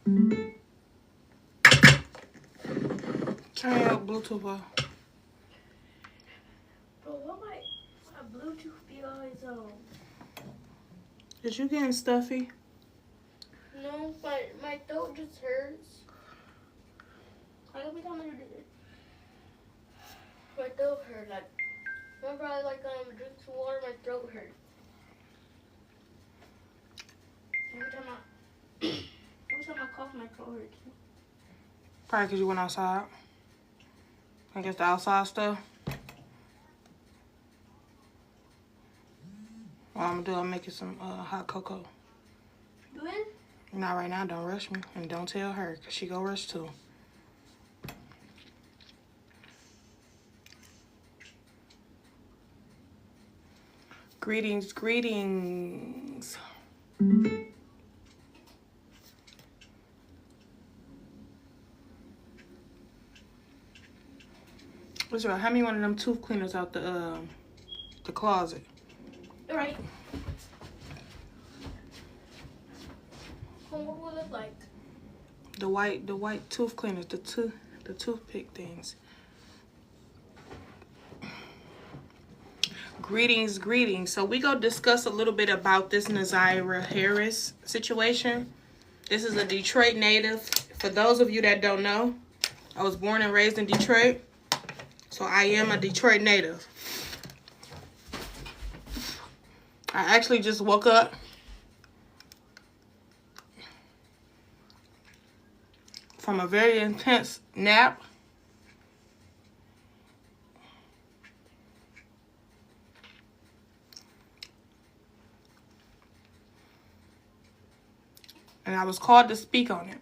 Turn your Bluetooth off. Bro, why my Bluetooth be always on? Is you getting stuffy? No, my throat just hurts. Like every time I do this, my throat hurt. Like whenever I drink some water, my throat hurts. Every time I cough, my throat hurts. Probably because you went outside. I guess the outside stuff. What I'm gonna do, I'm making some hot cocoa. You in? Not right now, don't rush me. And don't tell her, because she go rush too. Greetings, greetings. What's right? Hand me one of them tooth cleaners out the closet. All right. What will it look like? The white tooth cleaners, the toothpick things. Greetings, greetings. So we go discuss a little bit about this Nazira Harris situation. This is a Detroit native. For those of you that don't know, I was born and raised in Detroit. So I am a Detroit native. I actually just woke up from a very intense nap. And I was called to speak on it.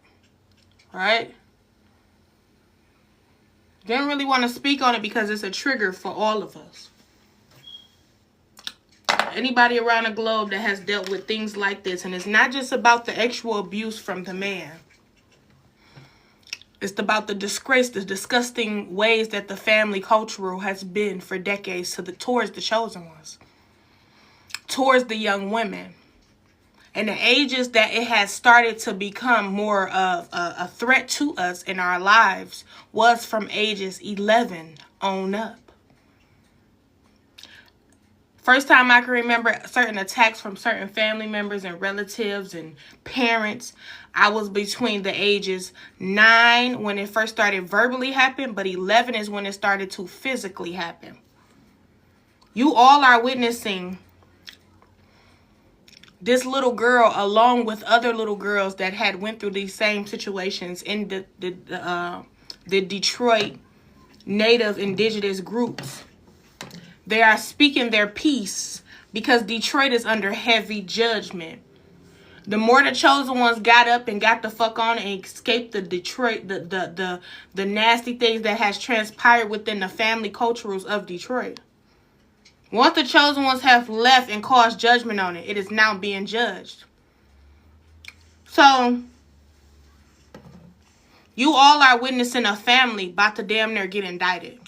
Right? Didn't really want to speak on it because it's a trigger for all of us. Anybody around the globe that has dealt with things like this. And it's not just about the actual abuse from the man. It's about the disgrace, the disgusting ways that the family cultural has been for decades towards the chosen ones. Towards the young women. And the ages that it has started to become more of a threat to us in our lives was from ages 11 on up. First time I can remember certain attacks from certain family members and relatives and parents, I was between the ages 9 when it first started verbally happen, but 11 is when it started to physically happen. You all are witnessing this little girl, along with other little girls that had went through these same situations in the Detroit Native Indigenous groups. They are speaking their piece because Detroit is under heavy judgment. The more the chosen ones got up and got the fuck on and escaped the Detroit, the nasty things that has transpired within the family cultures of Detroit. Once the chosen ones have left and caused judgment on it, it is now being judged. So, you all are witnessing a family about to damn near get indicted.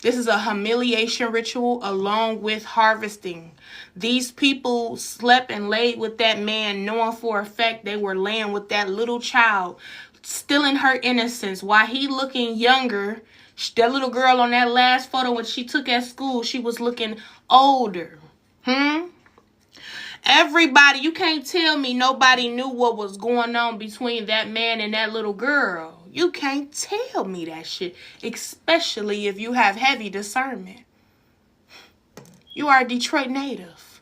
This is a humiliation ritual along with harvesting. These people slept and laid with that man knowing for a fact they were laying with that little child, stealing her innocence while he looking younger. That little girl on that last photo when she took at school, she was looking older. Everybody, you can't tell me nobody knew what was going on between that man and that little girl. You can't tell me that shit, especially if you have heavy discernment. You are a Detroit native.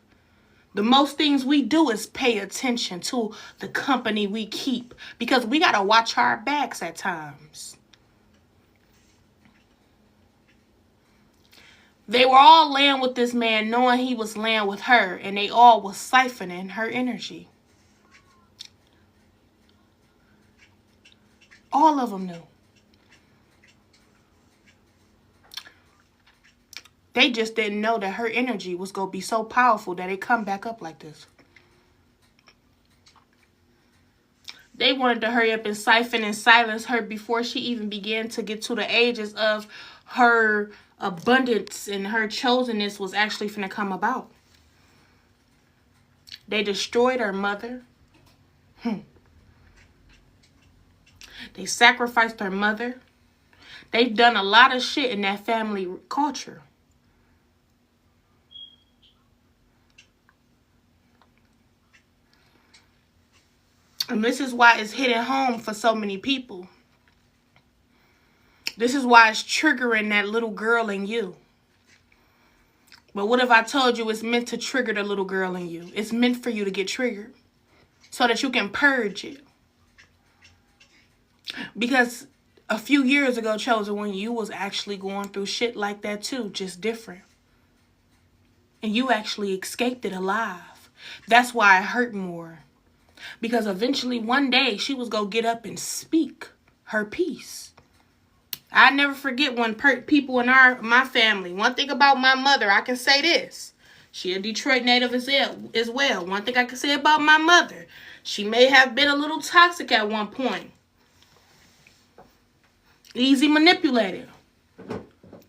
The most things we do is pay attention to the company we keep because we got to watch our backs at times. They were all laying with this man knowing he was laying with her, and they all was siphoning her energy. All of them knew. They just didn't know that her energy was going to be so powerful that it come back up like this. They wanted to hurry up and siphon and silence her before she even began to get to the ages of her abundance and her chosenness was actually finna come about. They destroyed her mother. They sacrificed their mother. They've done a lot of shit in that family culture. And this is why it's hitting home for so many people. This is why it's triggering that little girl in you. But what if I told you it's meant to trigger the little girl in you? It's meant for you to get triggered so that you can purge it. Because a few years ago, Chosen One, you was actually going through shit like that too, just different. And you actually escaped it alive. That's why it hurt more. Because eventually one day she was going to get up and speak her piece. I never forget when people in my family, one thing about my mother, I can say this. She a Detroit native as well. One thing I can say about my mother, she may have been a little toxic at one point. Easy manipulated.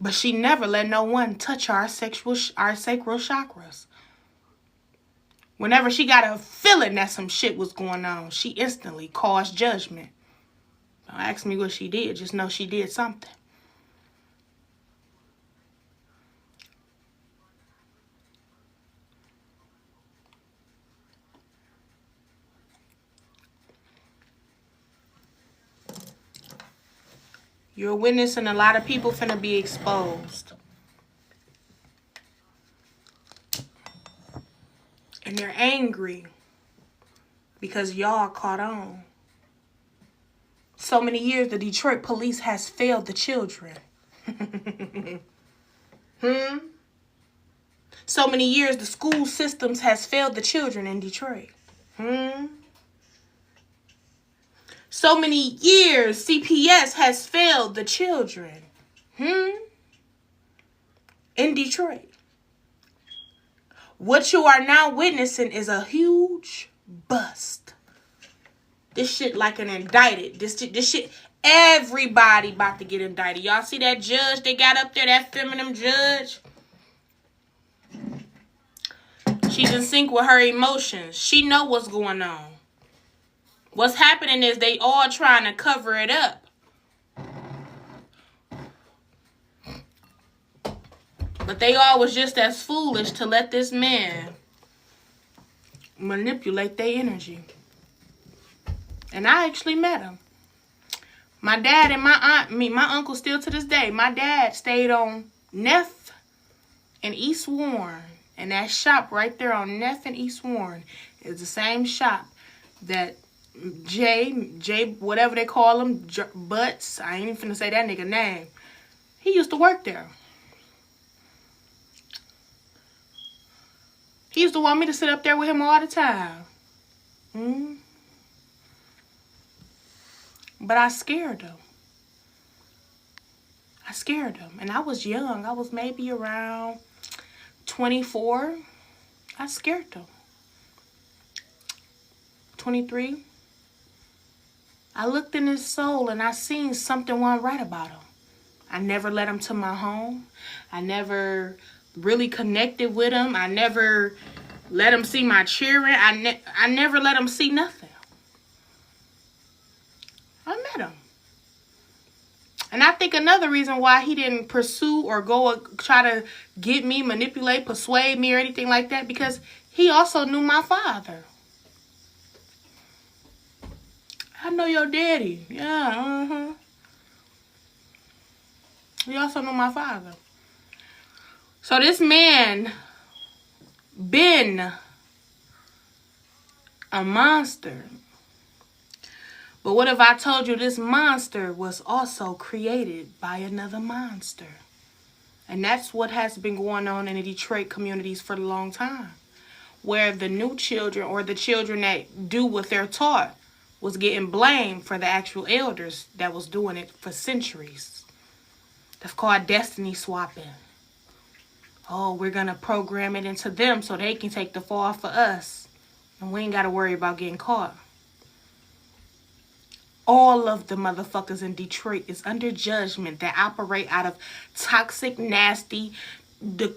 But she never let no one touch our sacral chakras. Whenever she got a feeling that some shit was going on, she instantly caused judgment. Don't ask me what she did. Just know she did something. You're witnessing a lot of people finna be exposed. And they're angry because y'all caught on. So many years the Detroit police has failed the children. So many years the school systems has failed the children in Detroit. So many years CPS has failed the children. In Detroit. What you are now witnessing is a huge bust. This shit like an indicted. This shit, everybody about to get indicted. Y'all see that judge they got up there, that feminine judge? She's in sync with her emotions. She know what's going on. What's happening is they all trying to cover it up. But they all was just as foolish to let this man manipulate their energy. And I actually met him. My dad and my uncle still to this day. My dad stayed on Neff and East Warren. And that shop right there on Neff and East Warren is the same shop that Jay, whatever they call him, Butts, I ain't even finna say that nigga name. He used to work there. He used to want me to sit up there with him all the time. But I scared him. And I was young. I was maybe around 24. I scared him. 23. I looked in his soul and I seen something wasn't right about him. I never let him to my home. I never really connected with him. I never let him see my children. I never let him see nothing. I met him. And I think another reason why he didn't pursue or go try to get me, manipulate, persuade me or anything like that, because he also knew my father. I know your daddy. Yeah, He also knew my father. So this man been a monster. But what if I told you this monster was also created by another monster? And that's what has been going on in the Detroit communities for a long time. Where the new children or the children that do what they're taught was getting blamed for the actual elders that was doing it for centuries. That's called destiny swapping. Oh, we're going to program it into them so they can take the fall for us. And we ain't got to worry about getting caught. All of the motherfuckers in Detroit is under judgment that operate out of toxic, nasty, the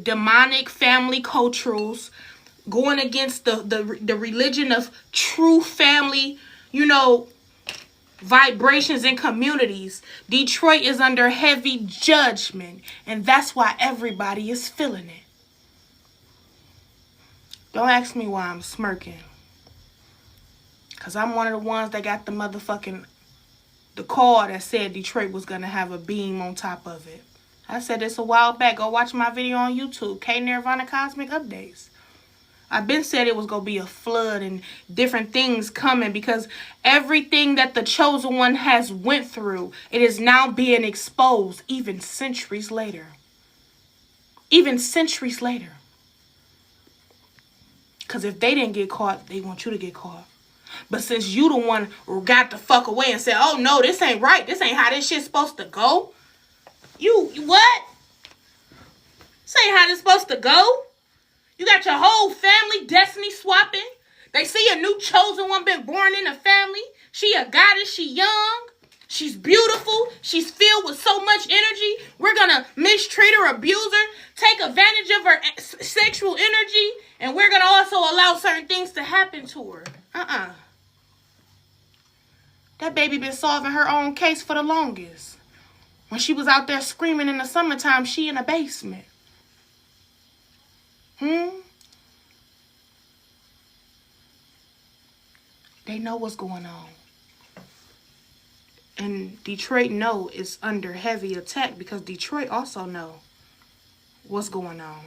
demonic family cultures, going against the religion of true family, you know, vibrations in communities. Detroit is under heavy judgment, and that's why everybody is feeling it. Don't ask me why I'm smirking, because I'm one of the ones that got the call that said Detroit was going to have a beam on top of it. I said this a while back. Go watch my video on YouTube, K Nirvana Cosmic Updates. I've been said it was going to be a flood and different things coming, because everything that the chosen one has went through, it is now being exposed even centuries later. Even centuries later. Because if they didn't get caught, they want you to get caught. But since you the one who got the fuck away and said, oh no, this ain't right. This ain't how this shit's supposed to go. You what? This ain't how this supposed to go. You got your whole family destiny swapping. They see a new chosen one been born in a family. She a goddess. She young. She's beautiful. She's filled with so much energy. We're going to mistreat her, abuse her, take advantage of her sexual energy, and we're going to also allow certain things to happen to her. That baby been solving her own case for the longest. When she was out there screaming in the summertime, she in a basement. They know what's going on. And Detroit know it's under heavy attack, because Detroit also know what's going on.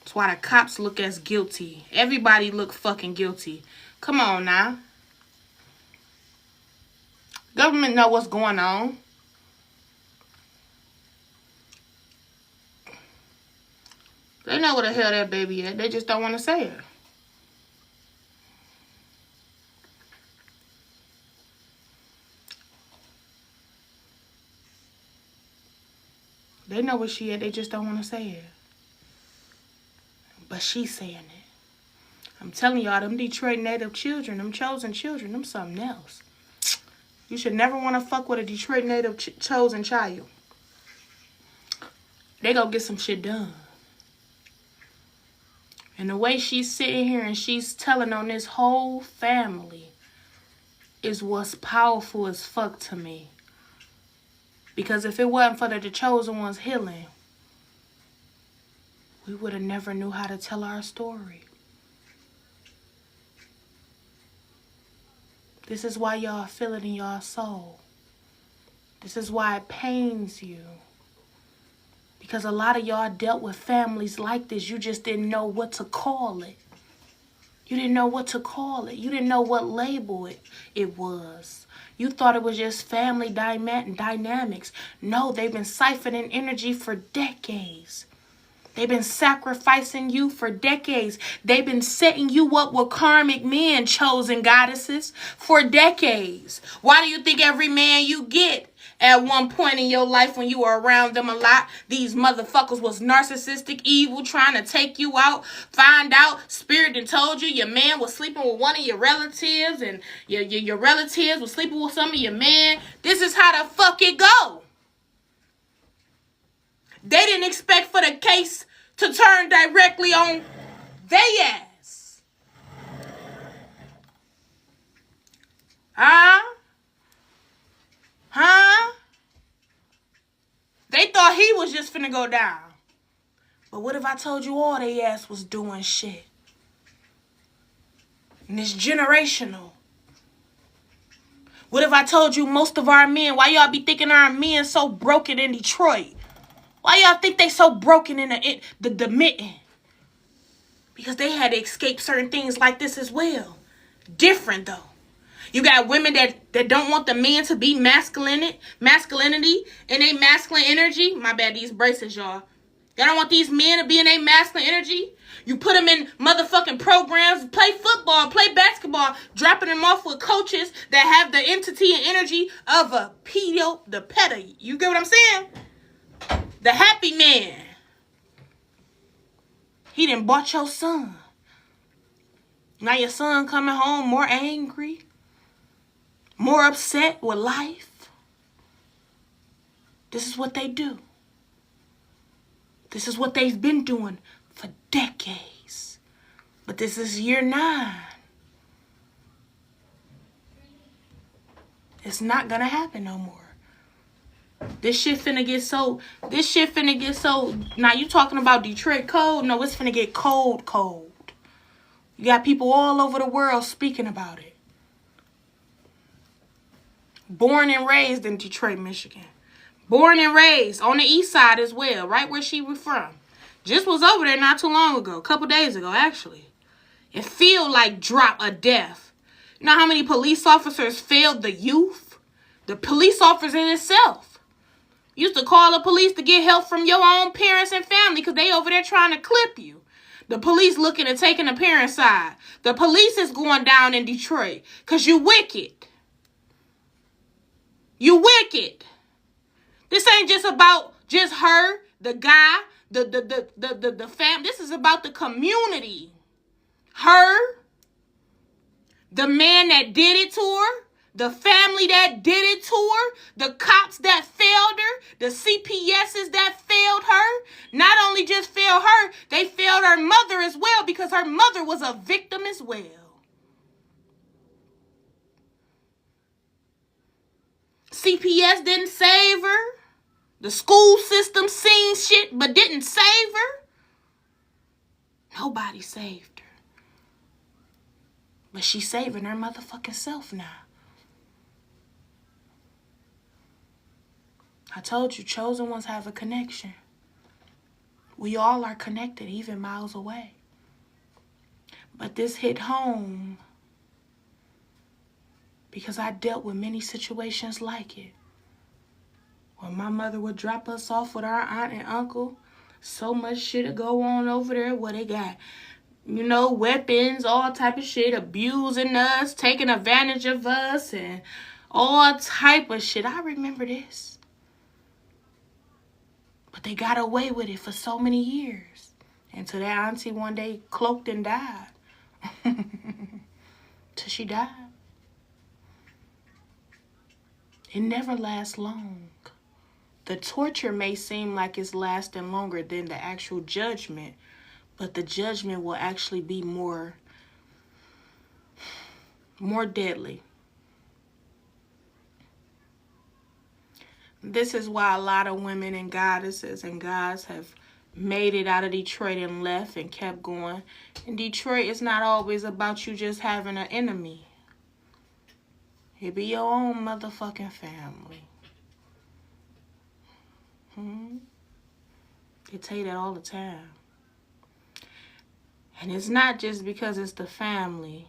That's why the cops look as guilty. Everybody look fucking guilty. Come on now. Government know what's going on. They know where the hell that baby at. They just don't want to say it. They know where she at. They just don't want to say it. But she's saying it. I'm telling y'all, them Detroit native children, them chosen children, them something else. You should never want to fuck with a Detroit native chosen child. They go get some shit done. And the way she's sitting here and she's telling on this whole family is what's powerful as fuck to me. Because if it wasn't for the chosen one's healing, we would have never knew how to tell our story. This is why y'all feel it in y'all soul. This is why it pains you. Because a lot of y'all dealt with families like this. You just didn't know what to call it. You didn't know what to call it. You didn't know what label it was. You thought it was just family dynamics. No, they've been siphoning energy for decades. They've been sacrificing you for decades. They've been setting you up with karmic men, chosen goddesses, for decades. Why do you think every man you get at one point in your life, when you were around them a lot, these motherfuckers was narcissistic, evil, trying to take you out? Find out spirit done told you your man was sleeping with one of your relatives, and your relatives was sleeping with some of your man. This is how the fuck it go. They didn't expect for the case to turn directly on their ass. They thought he was just finna go down. But what if I told you all they ass was doing shit? And it's generational. What if I told you most of our men, why y'all be thinking our men so broken in Detroit? Why y'all think they so broken in the mitten? Because they had to escape certain things like this as well. Different though. You got women that don't want the men to be masculinity and they masculine energy. My bad, these braces, y'all. They don't want these men to be in their masculine energy. You put them in motherfucking programs, play football, play basketball, dropping them off with coaches that have the entity and energy of a the pedo. You get what I'm saying? The happy man. He done bought your son. Now your son coming home more angry, more upset with life. This is what they do. This is what they've been doing for decades. But this is year 9. It's not gonna happen no more. This shit finna get so, now you talking about Detroit cold? No, it's finna get cold. You got people all over the world speaking about it. Born and raised in Detroit, Michigan. Born and raised on the east side as well, right where she was from. Just was over there not too long ago, a couple days ago, actually. It feel like drop a death. You know how many police officers failed the youth? The police officer itself. Used to call the police to get help from your own parents and family because they over there trying to clip you. The police looking at taking the parents' side. The police is going down in Detroit because you wicked. You wicked. This ain't just about just her, the guy, the fam. This is about the community. Her, the man that did it to her, the family that did it to her, the cops that failed her, the CPSs that failed her. Not only just failed her, they failed her mother as well because her mother was a victim as well. CPS didn't save her. The school system seen shit but didn't save her. Nobody saved her. But she's saving her motherfucking self now. I told you, chosen ones have a connection. We all are connected, even miles away. But this hit home because I dealt with many situations like it. When my mother would drop us off with our aunt and uncle, so much shit would go on over there where they got, you know, weapons, all type of shit, abusing us, taking advantage of us, and all type of shit. I remember this. But they got away with it for so many years. Until that auntie one day cloaked and died. Till she died. It never lasts long. The torture may seem like it's lasting longer than the actual judgment, but the judgment will actually be more deadly. This is why a lot of women and goddesses and gods have made it out of Detroit and left and kept going. In Detroit, it's not always about you just having an enemy. It be your own motherfucking family. They tell you that all the time. And it's not just because it's the family.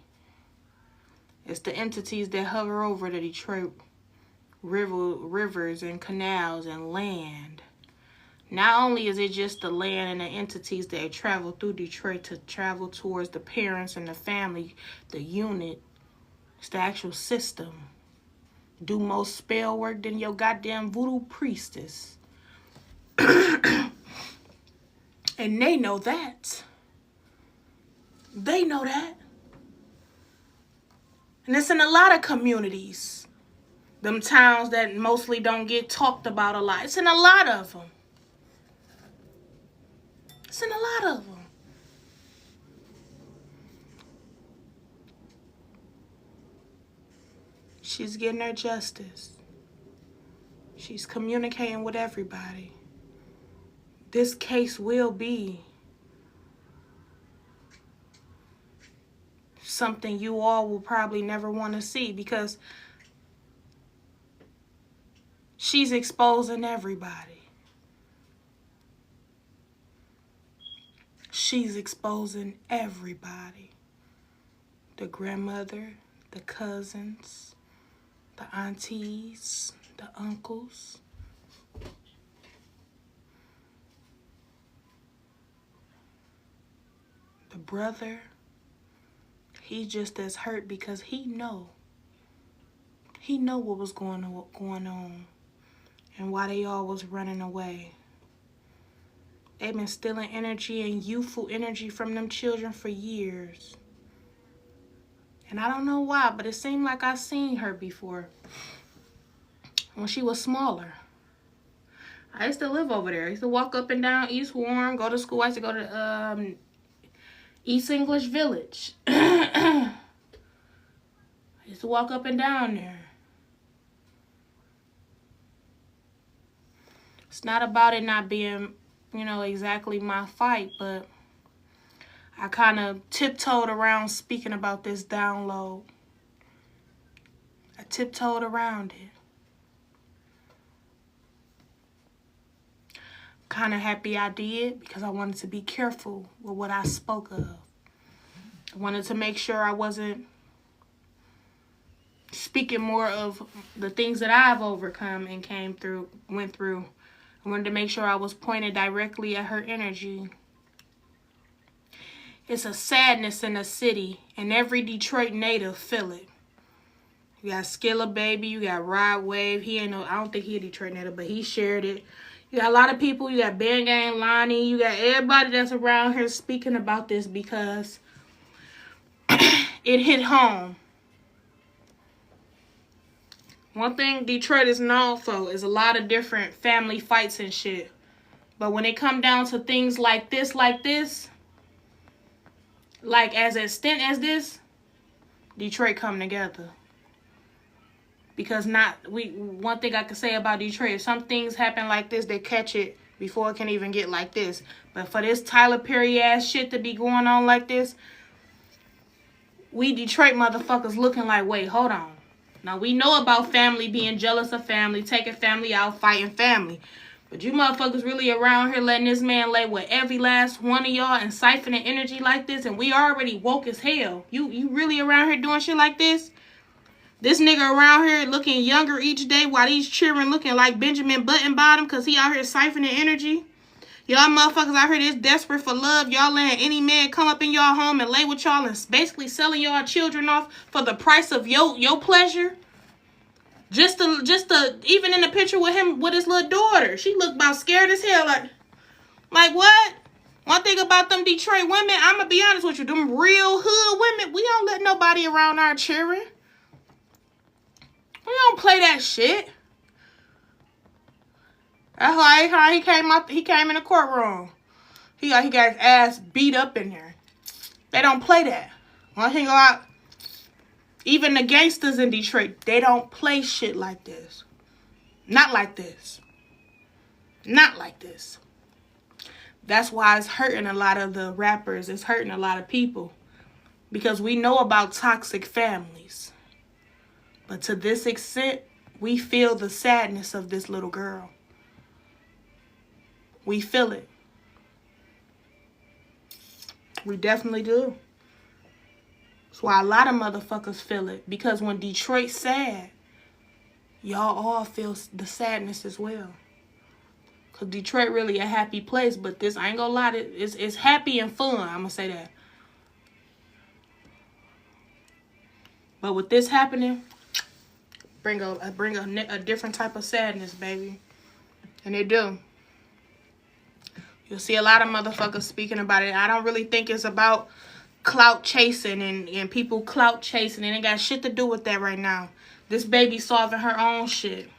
It's the entities that hover over the Detroit rivers and canals and land. Not only is it just the land and the entities that travel through Detroit to travel towards the parents and the family, the unit, it's the actual system. Do more spell work than your goddamn voodoo priestess. And they know that. They know that. And it's in a lot of communities. Them towns that mostly don't get talked about a lot. It's in a lot of them. It's in a lot of them. She's getting her justice. She's communicating with everybody. This case will be something you all will probably never want to see because she's exposing everybody. She's exposing everybody. The grandmother, the cousins, the aunties, the uncles. The brother, he's just as hurt because he know what was going on and why they all was running away. They've been stealing energy and youthful energy from them children for years. And I don't know why, but it seemed like I seen her before when she was smaller. I used to live over there. I used to walk up and down East Warren, go to school. I used to go to East English Village. I used to walk up and down there. It's not about it not being, you know, exactly my fight, but I kind of tiptoed around speaking about this download. I tiptoed around it. Kind of happy I did because I wanted to be careful with what I spoke of. I wanted to make sure I wasn't speaking more of the things that I've overcome and went through. I wanted to make sure I was pointed directly at her energy. It's a sadness in the city, and every Detroit native feel it. You got Skilla Baby, you got Rod Wave. I don't think he a Detroit native, but he shared it. You got a lot of people. You got Ben Gang Lonnie. You got everybody that's around here speaking about this because it hit home. One thing Detroit is known for is a lot of different family fights and shit. But when it come down to things like this, like as extent as this, Detroit come together. Because one thing I can say about Detroit, if some things happen like this, they catch it before it can even get like this. But for this Tyler Perry ass shit to be going on like this, we Detroit motherfuckers looking like, wait, hold on. Now, we know about family being jealous of family, taking family out, fighting family. But you motherfuckers really around here letting this man lay with every last one of y'all and siphoning energy like this, and we already woke as hell. You really around here doing shit like this? This nigga around here looking younger each day while these children looking like Benjamin Button Bottom because he out here siphoning energy. Y'all motherfuckers out here this desperate for love. Y'all letting any man come up in y'all home and lay with y'all and basically selling y'all children off for the price of your pleasure. Just to even in the picture with him with his little daughter, she looked about scared as hell. Like what? One thing about them Detroit women, I'm gonna be honest with you, them real hood women, we don't let nobody around our children. We don't play that shit. That's why he came in the courtroom. He got his ass beat up in there. They don't play that. One thing about even the gangsters in Detroit, they don't play shit like this. Not like this. Not like this. That's why it's hurting a lot of the rappers. It's hurting a lot of people. Because we know about toxic families. But to this extent, we feel the sadness of this little girl. We feel it. We definitely do. That's why a lot of motherfuckers feel it. Because when Detroit's sad, y'all all feel the sadness as well. Because Detroit really a happy place. But this, I ain't gonna lie, it's happy and fun. I'm gonna say that. But with this happening, bring a different type of sadness, baby. And it do. You'll see a lot of motherfuckers speaking about it. I don't really think it's about clout chasing and people clout chasing. It ain't got shit to do with that right now. This baby solving her own shit.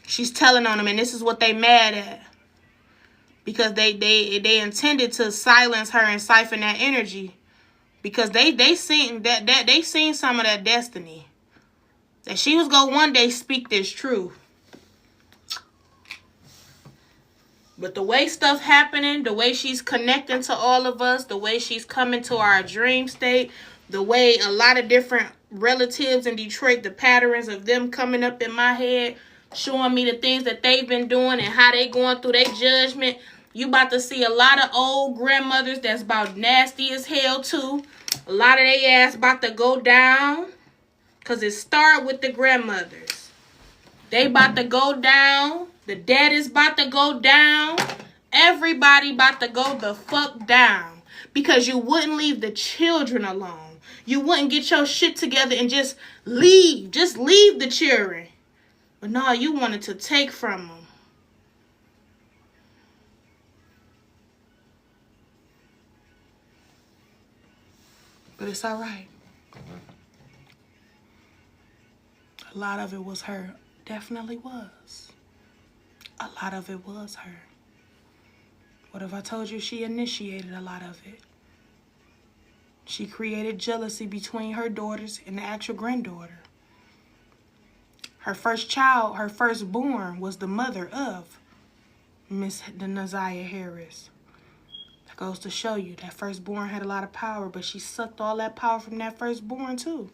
She's telling on them, and this is what they mad at. Because they intended to silence her and siphon that energy. Because they seen that they seen some of that destiny. That she was gonna one day speak this truth. But the way stuff happening, the way she's connecting to all of us, the way she's coming to our dream state, the way a lot of different relatives in Detroit, the patterns of them coming up in my head, showing me the things that they've been doing and how they going through their judgment. You about to see a lot of old grandmothers that's about nasty as hell too. A lot of they ass about to go down. Because it started with the grandmothers. They about to go down. The daddy's about to go down. Everybody about to go the fuck down. Because you wouldn't leave the children alone. You wouldn't get your shit together and just leave. Just leave the children. But no, you wanted to take from them. But it's all right. A lot of it was her. Definitely was. A lot of it was her. What if I told you she initiated a lot of it? She created jealousy between her daughters and the actual granddaughter. Her first child, her firstborn, was the mother of Miss Naziah Harris. That goes to show you that firstborn had a lot of power, but she sucked all that power from that firstborn too.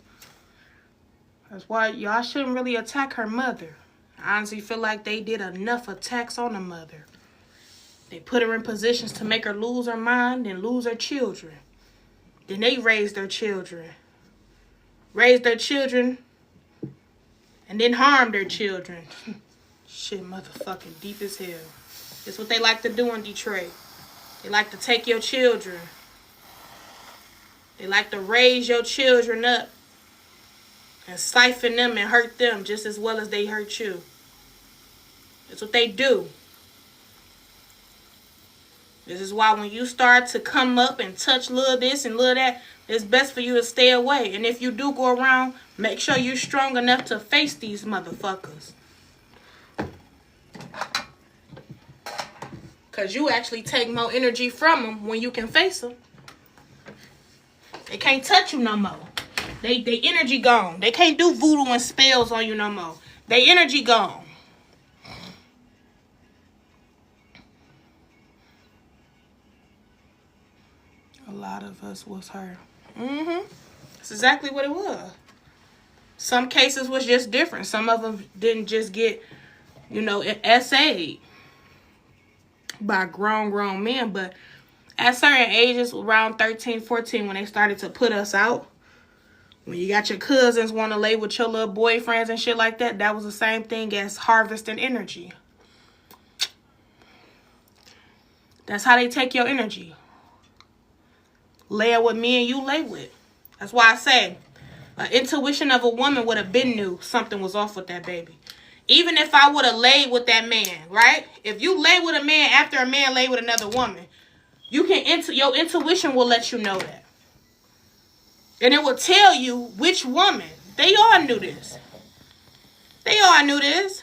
That's why y'all shouldn't really attack her mother. I honestly feel like they did enough attacks on the mother. They put her in positions to make her lose her mind and lose her children. Then they raised their children. Raised their children and then harmed their children. Shit motherfucking deep as hell. It's what they like to do in Detroit. They like to take your children. They like to raise your children up and siphon them and hurt them just as well as they hurt you. That's what they do. This is why when you start to come up and touch little this and little that, it's best for you to stay away. And if you do go around, make sure you're strong enough to face these motherfuckers. Because you actually take more energy from them when you can face them. They can't touch you no more. They energy gone. They can't do voodoo and spells on you no more. They energy gone. A lot of us was her. That's exactly what it was. Some cases was just different. Some of them didn't just get, essayed by grown men. But at certain ages, around 13, 14, when they started to put us out, when you got your cousins want to lay with your little boyfriends and shit like that, that was the same thing as harvesting energy. That's how they take your energy. Lay with me and you lay with. That's why I say, an intuition of a woman would have been knew something was off with that baby. Even if I would have laid with that man, right? If you lay with a man after a man lay with another woman, your intuition will let you know that. And it will tell you which woman. They all knew this. They all knew this.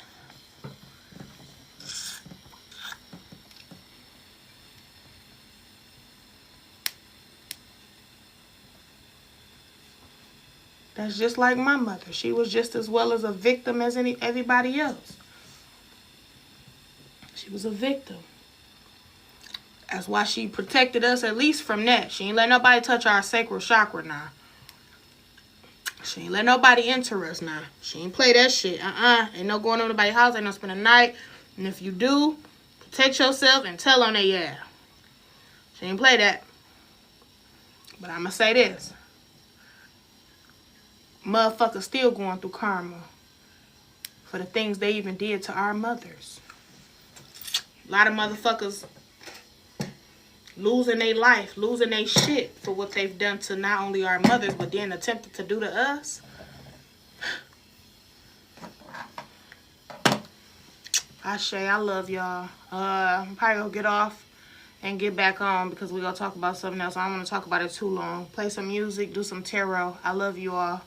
That's just like my mother. She was just as well as a victim as everybody else. She was a victim. That's why she protected us at least from that. She ain't let nobody touch our sacral chakra now. She ain't let nobody enter us now. She ain't play that shit. Ain't no going to nobody's house. Ain't no spend a night. And if you do, protect yourself and tell on they ass. She ain't play that. But I'ma say this. Motherfuckers still going through karma for the things they even did to our mothers. A lot of motherfuckers losing their life, losing their shit for what they've done to not only our mothers, but then attempted to do to us. I love y'all. I'm probably gonna get off and get back on because we're gonna talk about something else. I don't want to talk about it too long. Play some music, do some tarot. I love you all.